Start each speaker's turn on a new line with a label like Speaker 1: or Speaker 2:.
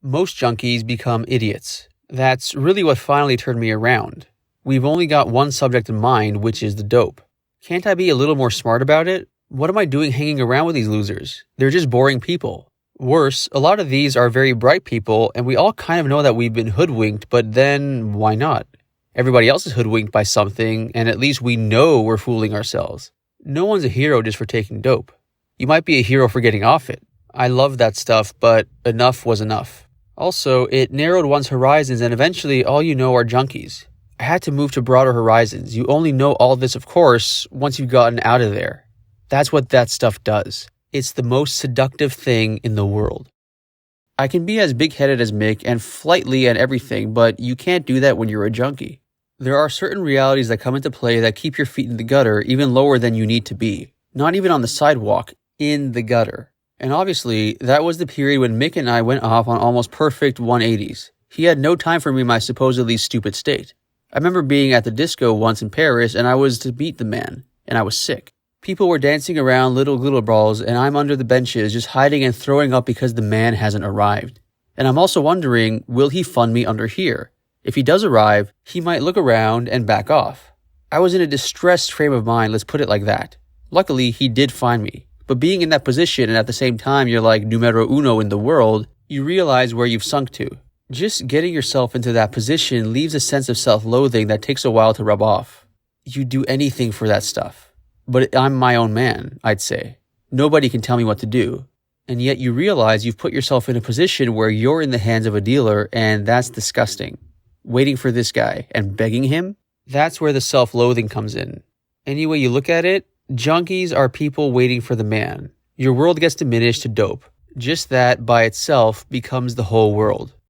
Speaker 1: Most junkies become idiots. That's really what finally turned me around. We've only got one subject in mind, which is the dope. Can't I be a little more smart about it? What am I doing hanging around with these losers? They're just boring people. Worse, a lot of these are very bright people, and we all kind of know that we've been hoodwinked, but then why not? Everybody else is hoodwinked by something, and at least we know we're fooling ourselves. No one's a hero just for taking dope. You might be a hero for getting off it. I love that stuff, but enough was enough. Also, it narrowed one's horizons, and eventually all you know are junkies. I had to move to broader horizons. You only know all this, of course, once you've gotten out of there. That's what that stuff does. It's the most seductive thing in the world. I can be as big-headed as Mick and flightly and everything, but you can't do that when you're a junkie. There are certain realities that come into play that keep your feet in the gutter even lower than you need to be. Not even on the sidewalk, in the gutter. And obviously, that was the period when Mick and I went off on almost perfect 180s. He had no time for me in my supposedly stupid state. I remember being at the disco once in Paris and I was to meet the man, and I was sick. People were dancing around little glitter balls and I'm under the benches just hiding and throwing up because the man hasn't arrived. And I'm also wondering, will he fund me under here? If he does arrive, he might look around and back off. I was in a distressed frame of mind, let's put it like that. Luckily, he did find me. But being in that position and at the same time you're like numero uno in the world, you realize where you've sunk to. Just getting yourself into that position leaves a sense of self-loathing that takes a while to rub off. You'd do anything for that stuff. But I'm my own man, I'd say. Nobody can tell me what to do. And yet you realize you've put yourself in a position where you're in the hands of a dealer, and that's disgusting. Waiting for this guy and begging him? That's where the self-loathing comes in. Any way you look at it, junkies are people waiting for the man. Your world gets diminished to dope. Just that, by itself, becomes the whole world.